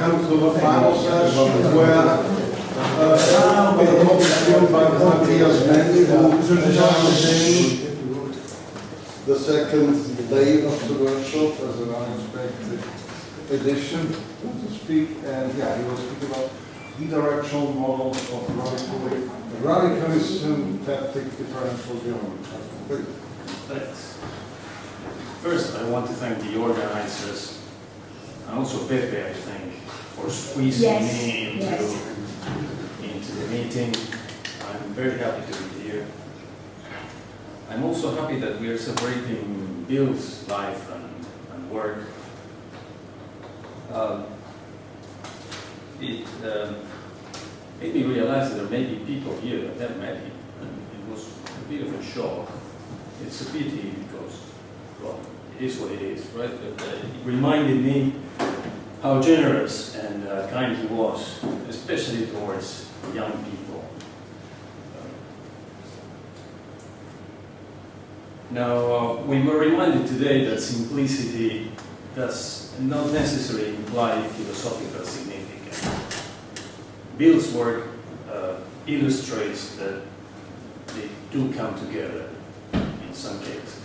come to the final session where with a motion by Matías Menni, who challenging the second day of the workshop as an unexpected addition, so to speak. And yeah, he will speak about bi-directional models of radically syntactic differential geometry. Thanks. First, I want to thank the organizers, and also Pepe, I think, for squeezing me into the meeting. I'm very happy to be here. I'm also happy that we are separating Bill's life and work. It made me realize that there may be people here that have met him, and it was a bit of a shock. It's a pity because, well, it is what it is, right? But it reminded me how generous and kind he was, especially towards young people. Now, we were reminded today that simplicity does not necessarily imply philosophical significance. Bill's work illustrates that they do come together in some cases.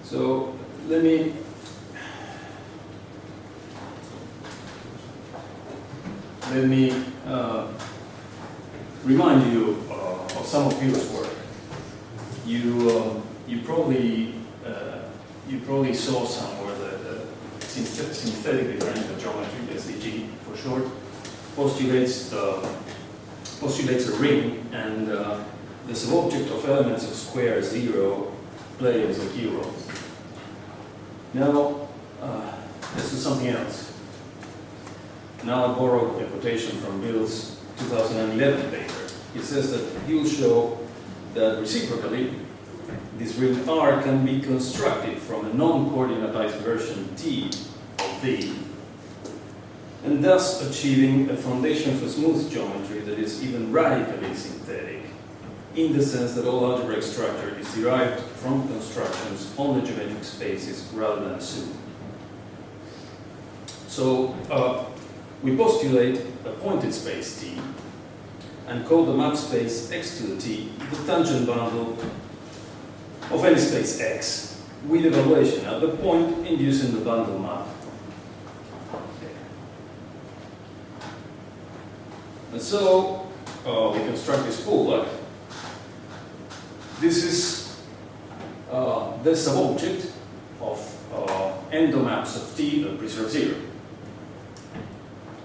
So let me remind you of some of Bill's work. You probably saw somewhere the synthetic differential geometry, SDG for short, postulates a ring, and the subobject of elements of square 0 play as a key role. Now, let's do something else. Now I borrowed a quotation from Bill's 2011 paper. It says that he'll show that reciprocally, this ring R can be constructed from a non-coordinatized version T of V, and thus achieving a foundation for smooth geometry that is even radically synthetic, in the sense that all algebraic structure is derived from constructions on the geometric spaces rather than assumed. So we postulate a pointed space T and call the map space x to the T the tangent bundle of any space X with evaluation at the point inducing the bundle map. And so we construct this pool. This is the subobject of endomaps of T that preserve 0.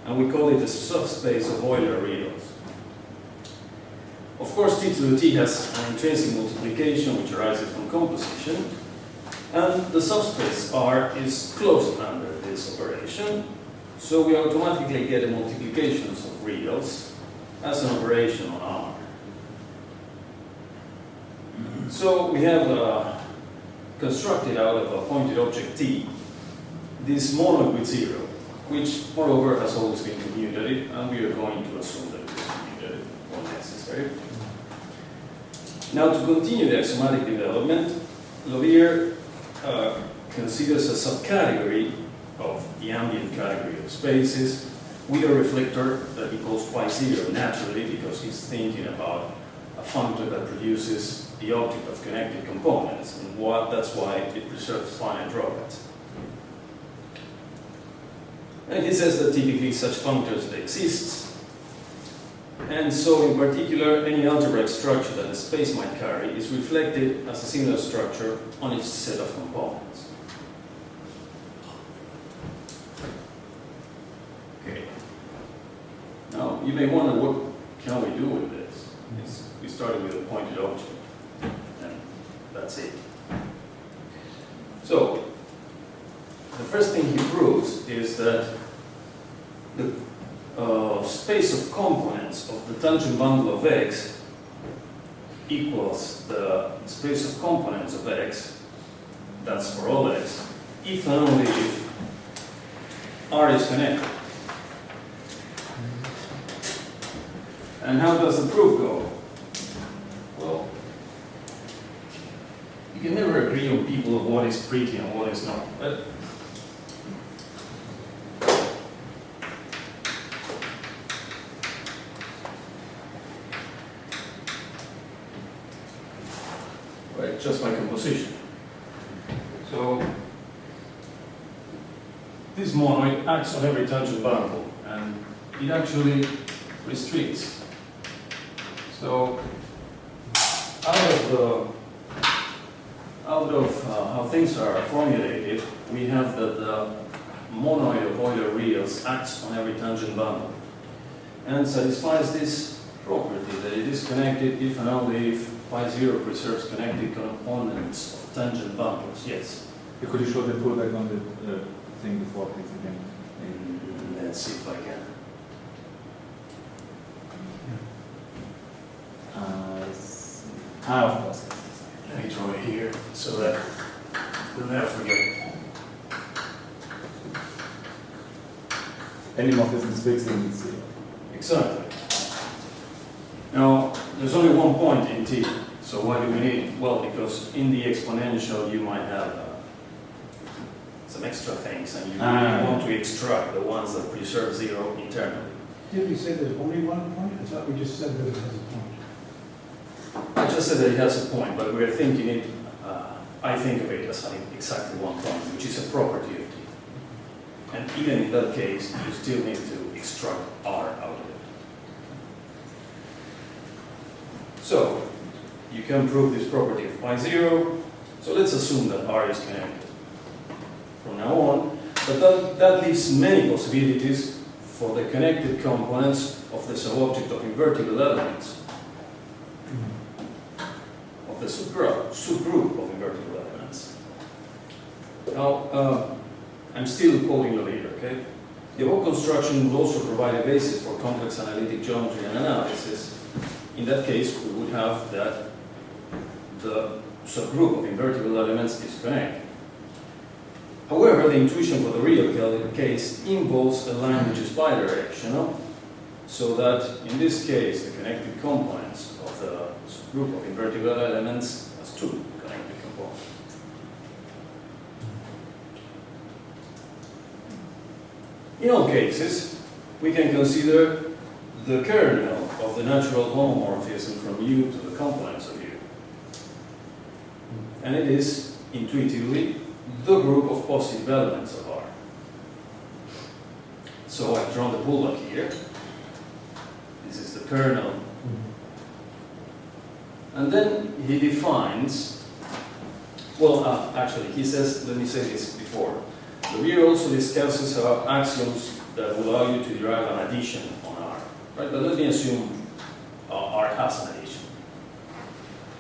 And we call it the subspace of Euler reals. Of course, T to the T has an intrinsic multiplication which arises from composition, and the subspace R is closed under this operation, so we automatically get a multiplications of reals as an operation on R. So we have constructed out of a pointed object T this monoid with 0, which moreover has always been commutative, and we are going to assume that it is commutative when necessary. Now, to continue the axiomatic development, Lovier considers a subcategory of the ambient category of spaces with a reflector that he calls y0 naturally, because he's thinking about a functor that produces the object of connected components, and that's why it preserves finite robots. And he says that typically such functors exist, and so in particular any algebraic structure that a space might carry is reflected as a similar structure on its set of components. Okay. Now you may wonder, what can we do with this? We started with a pointed object, and that's it. So the first thing he proves is that the space of components of the tangent bundle of X equals the space of components of X, that's for all X, if and only if R is connected. And how does the proof go? Well, you can never agree on people of what is pretty and what is not, but just by composition. So this monoid acts on every tangent bundle, and it actually restricts. So out of how things are formulated, we have that the monoid of Euler reals acts on every tangent bundle and satisfies this property that it is connected if and only if π0 preserves connected components of tangent bundles. Yes? Could you show the pullback on the thing before, please, again? Let's see if I can. Of course. Let me draw it here so that we'll never forget it. Any morphism is fixed in zero. Exactly. Now, there's only one point in t, so why do we need it? Well, because in the exponential you might have some extra things, and you really want to extract the ones that preserve zero internally. Did we say there's only one point? I thought we just said that it has a point. I just said that it has a point, but we're thinking it, I think of it as having exactly one point, which is a property of t. And even in that case, you still need to extract r out of it. So, you can prove this property of π0. So let's assume that r is connected from now on. But that leaves many possibilities for the connected components of the subobject of invertible elements. Of the subgroup of invertible elements. Now, I'm still quoting the leader, okay? The above construction will also provide a basis for complex analytic geometry and analysis. In that case, we would have that the subgroup of invertible elements is connected. However, the intuition for the real case involves a line which is bidirectional, so that in this case, the connected components of the subgroup of invertible elements has two connected components. In all cases, we can consider the kernel of the natural homomorphism from U to the components of U. And it is, intuitively, the group of positive elements of R. So I've drawn the pullback here. This is the kernel. And then he defines, well, actually, he says, let me say this before. The reader also discusses axioms that will allow you to derive an addition on R. Right? But let me assume R has an addition.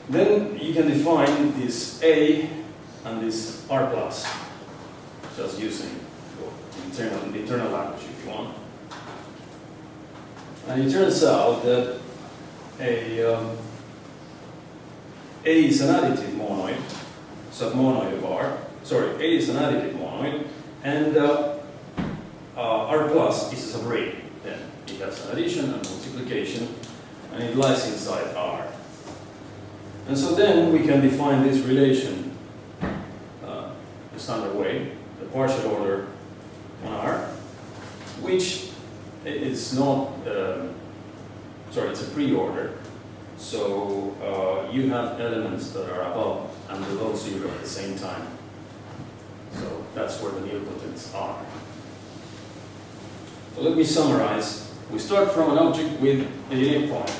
Then you can define this A and this R plus, just using the internal language if you want. And it turns out that A is an additive monoid, submonoid of R. Sorry, A is an additive monoid, and R plus is a subring. Then it has an addition and multiplication, and it lies inside R. And so then we can define this relation the standard way, the partial order on R, which is not, sorry, it's a pre-order. So you have elements that are above and below zero at the same time. So that's where the nilpotents are. So let me summarize. We start from an object with a unique point.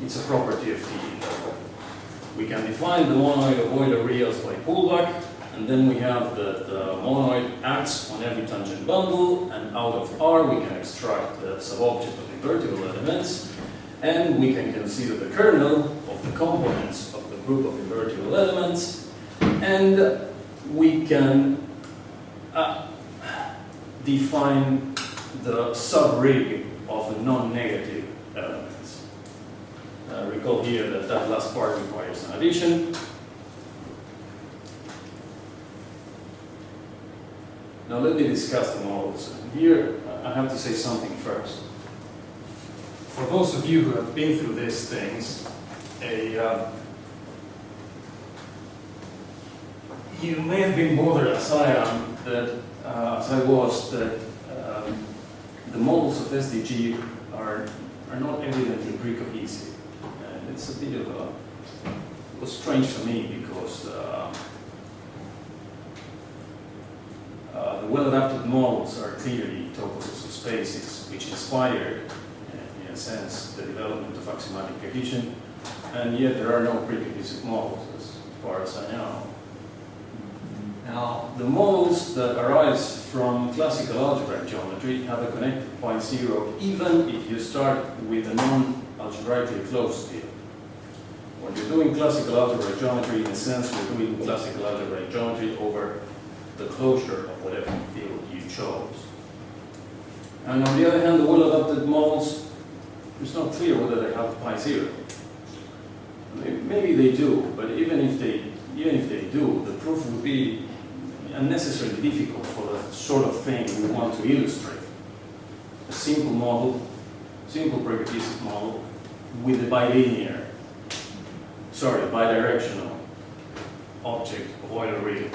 It's a property of T. We can define the monoid of Euler reals by pullback, and then we have that the monoid acts on every tangent bundle, and out of R we can extract the subobject of invertible elements, and we can consider the kernel of the components of the group of invertible elements, and we can define the subring of the non-negative elements. Recall here that that last part requires an addition. Now let me discuss the models. Here I have to say something first. For those of you who have been through these things, you may have been bothered as I am, as I was, that the models of SDG are not evidently pre-cohesive. And it's a bit of a was strange for me because the well-adapted models are clearly toposes of spaces which inspired, in a sense, the development of axiomatic cohesion, and yet there are no precohesive models as far as I know. Now, the models that arise from classical algebraic geometry have a connected point zero even if you start with a non-algebraically closed field. When you're doing classical algebraic geometry, in a sense, you're doing classical algebraic geometry over the closure of whatever field you chose. And on the other hand, the well-adapted models, it's not clear whether they have pi zero. Maybe they do, but even if they do, the proof would be unnecessarily difficult for the sort of thing we want to illustrate. A simple model, simple precohesive model with a bidirectional object of Euler reals.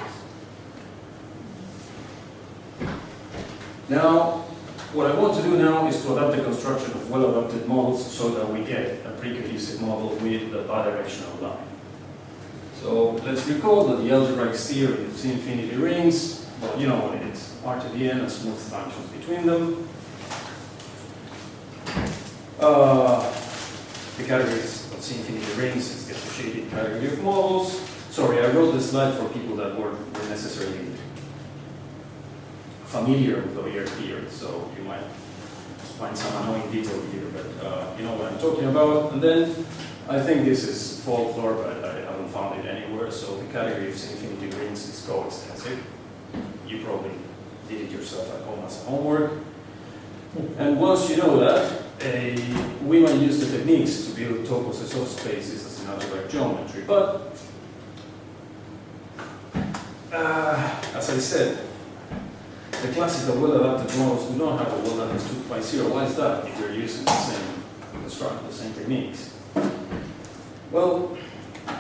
Now, what I want to do now is to adapt the construction of well-adapted models so that we get a precohesive model with the bidirectional line. So let's recall that the algebraic theory of C-infinity rings, well, you know what it is, R to the n and smooth functions between them. The categories of C-infinity rings is the associated category of models. Sorry, I wrote this slide for people that weren't necessarily familiar with Euler theory, so you might find some annoying detail here, but you know what I'm talking about. And then I think this is folklore, but I haven't found it anywhere. So the category of C-infinity rings is coextensive. You probably did it yourself at home as a homework. And once you know that, we might use the techniques to build toposes of spaces as in algebraic geometry. But as I said, the classical well-adapted models do not have a well-understood pi zero. Why is that if we're using the same construct, the same techniques? Well,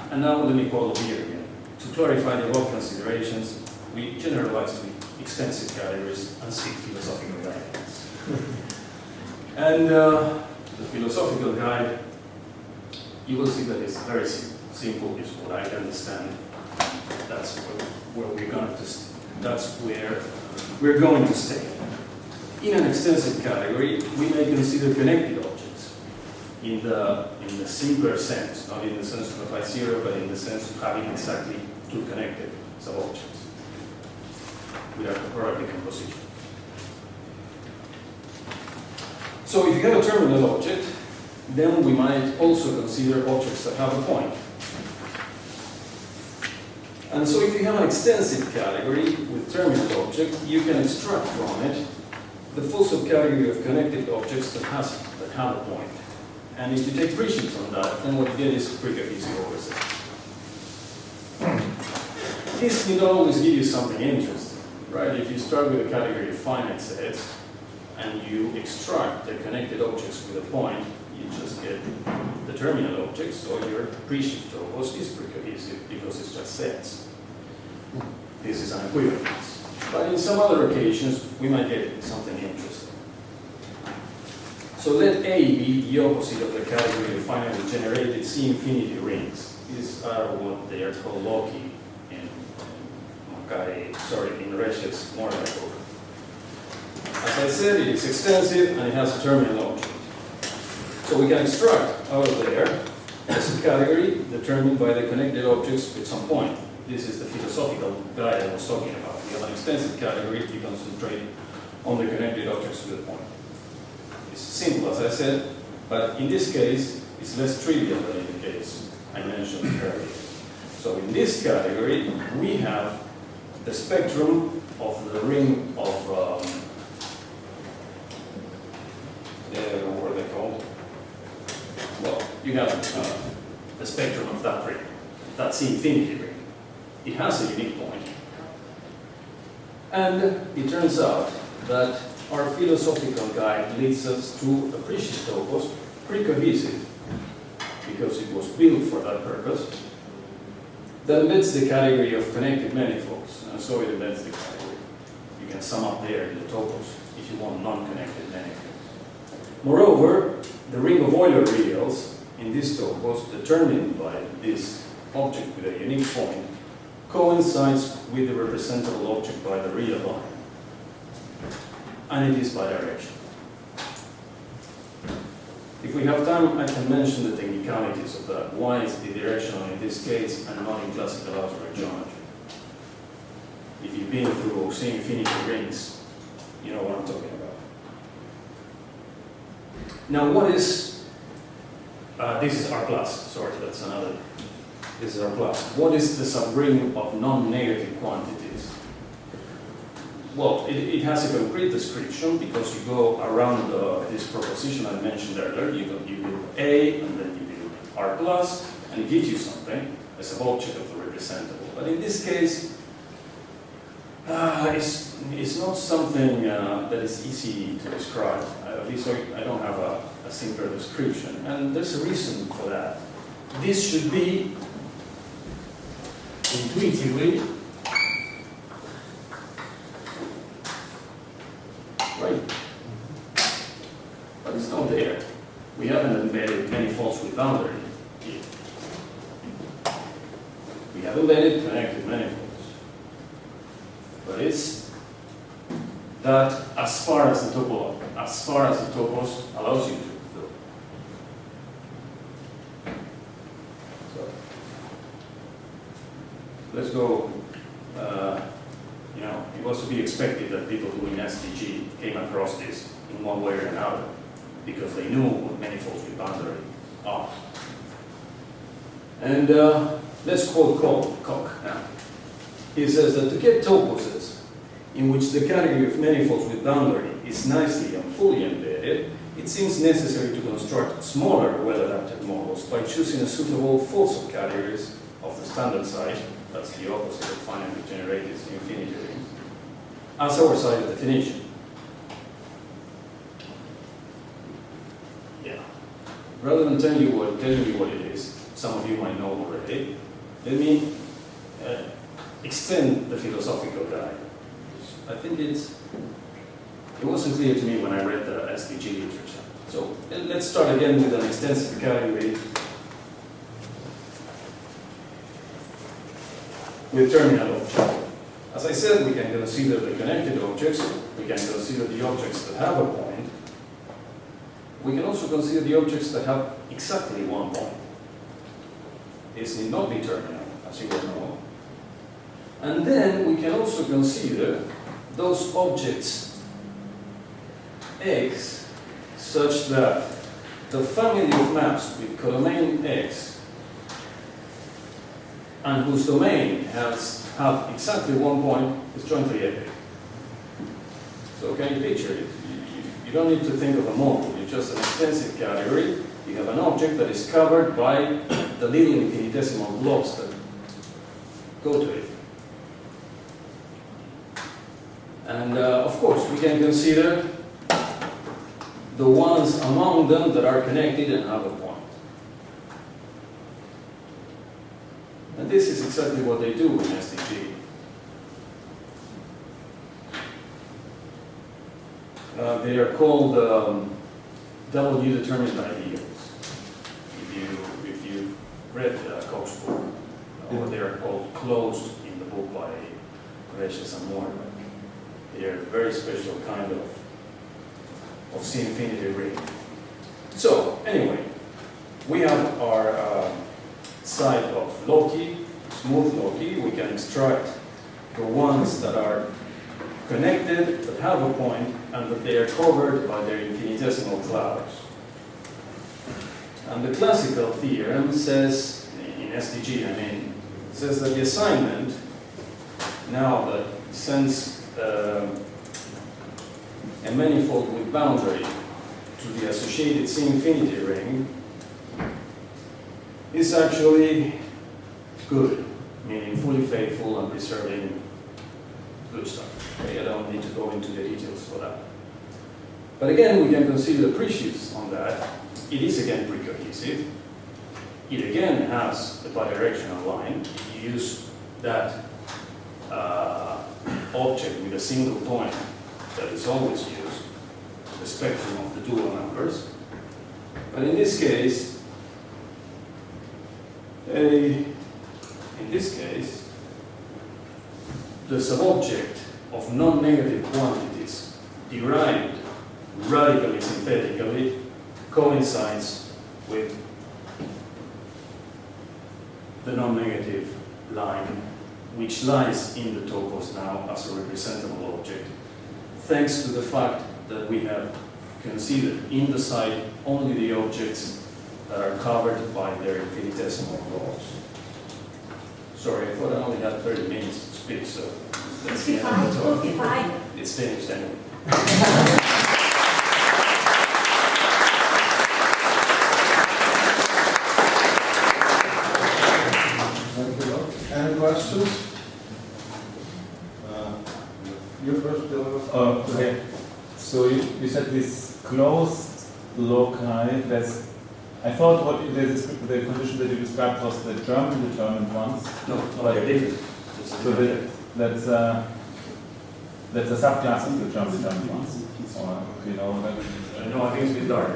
and now let me quote here again. To clarify the above considerations, we generalize to extensive categories and seek philosophical guidance. And the philosophical guide, you will see that it's very simple, is what I understand. That's where we're going to stay. That's where we're going to stay. In an extensive category, we may consider connected objects in the simpler sense, not in the sense of a pi zero, but in the sense of having exactly two connected subobjects without a product decomposition. So if you have a terminal object, then we might also consider objects that have a point. And so if you have an extensive category with terminal objects, you can extract from it the full subcategory of connected objects that have a point. And if you take precision from that, then what you get is precohesive over sets. This will always give you something interesting, right? If you start with a category of finite sets and you extract the connected objects with a point, you just get the terminal objects, so your preshift topos is precohesive because it's just sets. This is an equivalence. But in some other occasions, we might get something interesting. So let A be the opposite of the category of finitely generated C-infinity rings. These are what they are called loci in Resch's Morley book. As I said, it is extensive and it has a terminal object. So we can extract out of there a subcategory determined by the connected objects with some point. This is the philosophical guide I was talking about. You have an extensive category, you concentrate on the connected objects with a point. It's simple, as I said, but in this case, it's less trivial than in the case I mentioned earlier. So in this category, we have the spectrum of the ring of, what are they called? Well, you have the spectrum of that ring, that C-infinity ring. It has a unique point. And it turns out that our philosophical guide leads us to a preshift topos, precohesive, because it was built for that purpose, that embeds the category of connected manifolds, and so it embeds the category. You can sum up there the topos if you want non-connected manifolds. Moreover, the ring of Euler reals in this topos, determined by this object with a unique point coincides with the representable object by the real line, and it is bidirectional. If we have time, I can mention the technicalities of that. Why it's bidirectional in this case and not in classical algebraic geometry. If you've been through C infinity rings, you know what I'm talking about. Now, what is, this is R plus, sorry, that's another, this is R plus. What is the subring of non-negative quantities? Well, it has a concrete description because you go around this proposition I mentioned earlier. You build A, and then you build R plus, and it gives you something as an object of the representable. But in this case, it's not something that is easy to describe. At least I don't have a simpler description. And there's a reason for that. This should be intuitively right. But it's not there. We haven't embedded manifolds with boundary here. We have embedded connected manifolds. But it's that as far as the topos allows you to do. So let's go. You know, it was to be expected that people doing SDG came across this in one way or another because they knew what manifolds with boundary are. And let's quote Koch now. He says that to get toposes in which the category of manifolds with boundary is nicely and fully embedded, it seems necessary to construct smaller, well-adapted models by choosing a suitable full subcategories of the standard size, that's the opposite of finitely generated infinity rings, as our size definition. Yeah. Rather than telling you what it is, some of you might know already, let me extend the philosophical guide. I think it wasn't clear to me when I read the SDG literature. So let's start again with an extensive category with terminal object. As I said, we can consider the connected objects, we can consider the objects that have a point, we can also consider the objects that have exactly one point. This need not be terminal, as you will know. And then we can also consider those objects X such that the family of maps with codomain X and whose domain have exactly one point is jointly epic. So can you picture it? You don't need to think of a model, it's just an extensive category. You have an object that is covered by the little infinitesimal blobs that go to it. And of course, we can consider the ones among them that are connected and have a point. And this is exactly what they do in SDG. They are called W-determined ideals. If you read Koch's book, or they are called closed in the book by Gracious and Moore. They are a very special kind of C infinity ring. So anyway, we have our side of Loki, smooth Loki. We can extract the ones that are connected, that have a point, and that they are covered by their infinitesimal clouds. And the classical theorem says, in SDG I mean, says that the assignment, now that sends a manifold with boundary to the associated C infinity ring is actually good, meaning fully faithful and preserving good stuff. Okay, I don't need to go into the details for that. But again, we can consider the precious on that. It is again precohesive. It again has a bidirectional line. You use that object with a single point that is always used, the spectrum of the dual numbers. But in this case, a in this case, the subobject of non-negative quantities derived radically synthetically coincides with the non-negative line which lies in the topos now as a representable object, thanks to the fact that we have considered in the site only the objects that are covered by their infinitesimal laws. Sorry, I thought I only had 30 minutes to speak, so that's the end of the talk. 45. It's finished anyway. Thank you. Any questions? You first, Dylan. Okay. So you said this closed loci, that's, I thought what the condition that you described was the German determined ones. No, they're different. So that's a subclass of the German determined ones. Or, you know, that, No, I think it's a bit dark.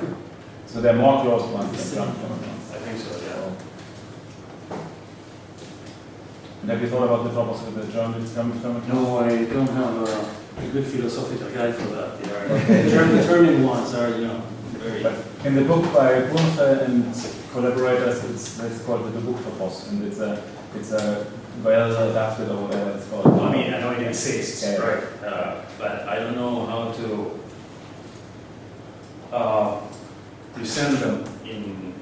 so they're more closed ones than German determined ones. I think so, yeah. And have you thought about the topos with the German determined ones? No, I don't have a good philosophical guide for that. They are German ones are, very. But in the book by Brunfe and collaborators, it's called the book topos, and it's a well adapted or whatever it's called. I mean, I know it exists, Yeah. right? But I don't know how to present them in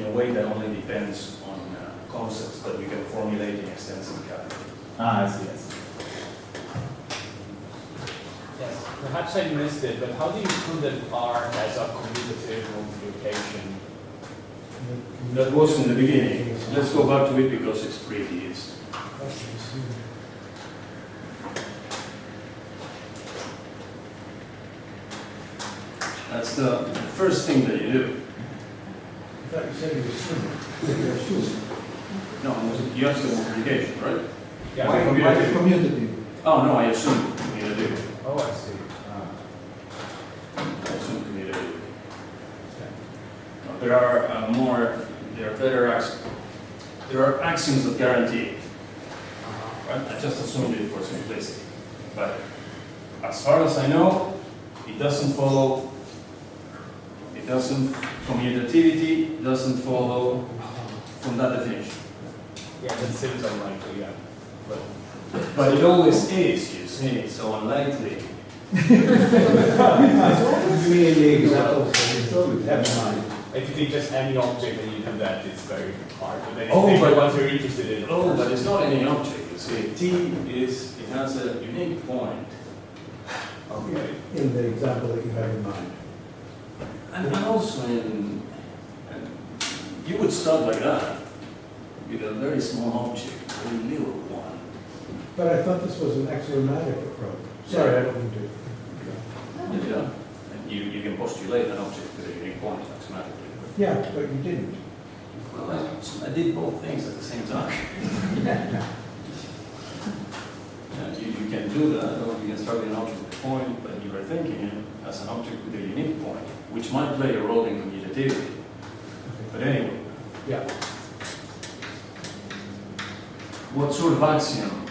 a way that only depends on concepts that we can formulate in extensive categories. Ah, I see, yes. Yes, perhaps I missed it, but how do you prove that R has a commutative multiplication? That was in the beginning. Let's go back to it because it's pretty easy. That's the first thing that you do. I thought you said you were assuming. You were assuming. No, you asked the multiplication, right? Yeah, Why commutative. community? Oh, no, I assume commutativity. Oh, I see. I assume commutativity. There are there are axioms that guarantee it. Right? I just assumed it for simplicity. But as far as I know, it doesn't follow, commutativity doesn't follow from that definition. Yeah, that seems unlikely, yeah. But it always is, you see, so unlikely. Give me the examples that you have in mind. If you think just any object and you do that, it's very hard. But then if Oh, you think but- the ones you're interested in. Oh, but it's not any object, you see. It has a unique point. Okay. In the example that you have in mind. And also you would start like that, with a very small object, a very little one. But I thought this was an axiomatic approach. Sorry, I don't mean to. Yeah. And you can postulate an object with a unique point axiomatically. Yeah, but you didn't. Well, I did both things at the same time. You can do that, or you can start with an object with a point, but you are thinking it as an object with a unique point, which might play a role in commutativity. But anyway, Yeah. what sort of axiom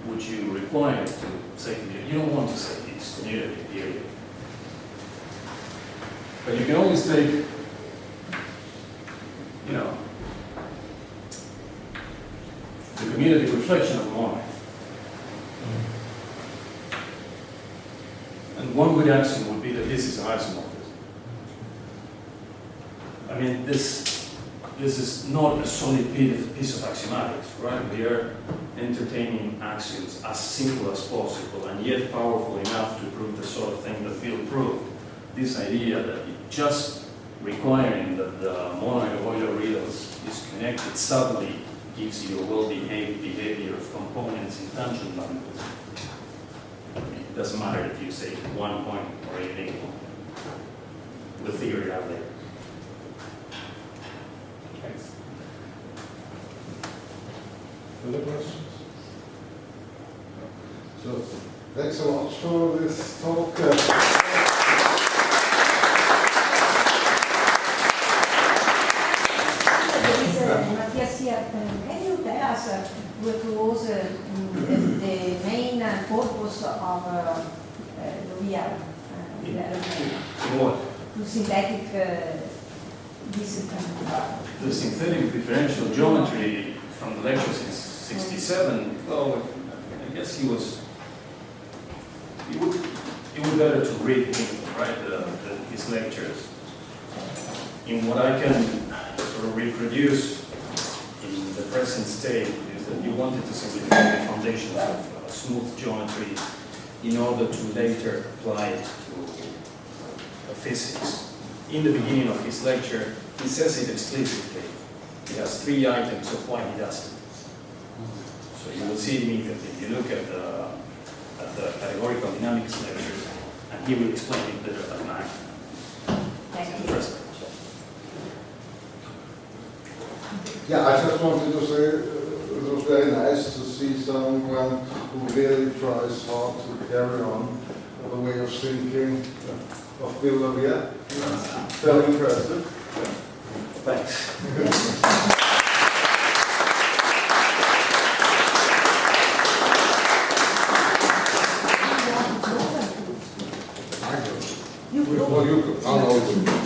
would you require to say commutative? You don't want to say it's commutative, period. But you can always take, the commutative reflection of a monoid. And one good axiom would be that this is an isomorphism. I mean, this is not a solid piece of axiomatics, right? We are entertaining axioms as simple as possible and yet powerful enough to prove the sort of thing that Bill proved. This idea that just requiring that the monoid of Euler-Riedels is connected subtly gives you a well-behaved behavior of components in tangent bundles. I mean, it doesn't matter if you say one point or a unique point. We'll figure it out later. Thanks. Other questions? So, thanks a lot for this talk. Matías here. the real development In what? to synthetic discipline. The synthetic differential geometry from the lectures in 67, well, I guess it would better to read him, right, his lectures. In what I can sort of reproduce in the present state is that you wanted to simplify the foundations of smooth geometry in order to later apply it to physics. In the beginning of his lecture, he says it explicitly. He has 3 items of why he does it. So you will see immediately if you look at the categorical dynamics lectures, and he will explain it better than I. Thank you. First. Yeah, I just wanted to say it was very nice to see someone who really tries hard to carry on the way of thinking of Bill Lavia. Very impressive. Thanks. Well, you could. I'll hold it.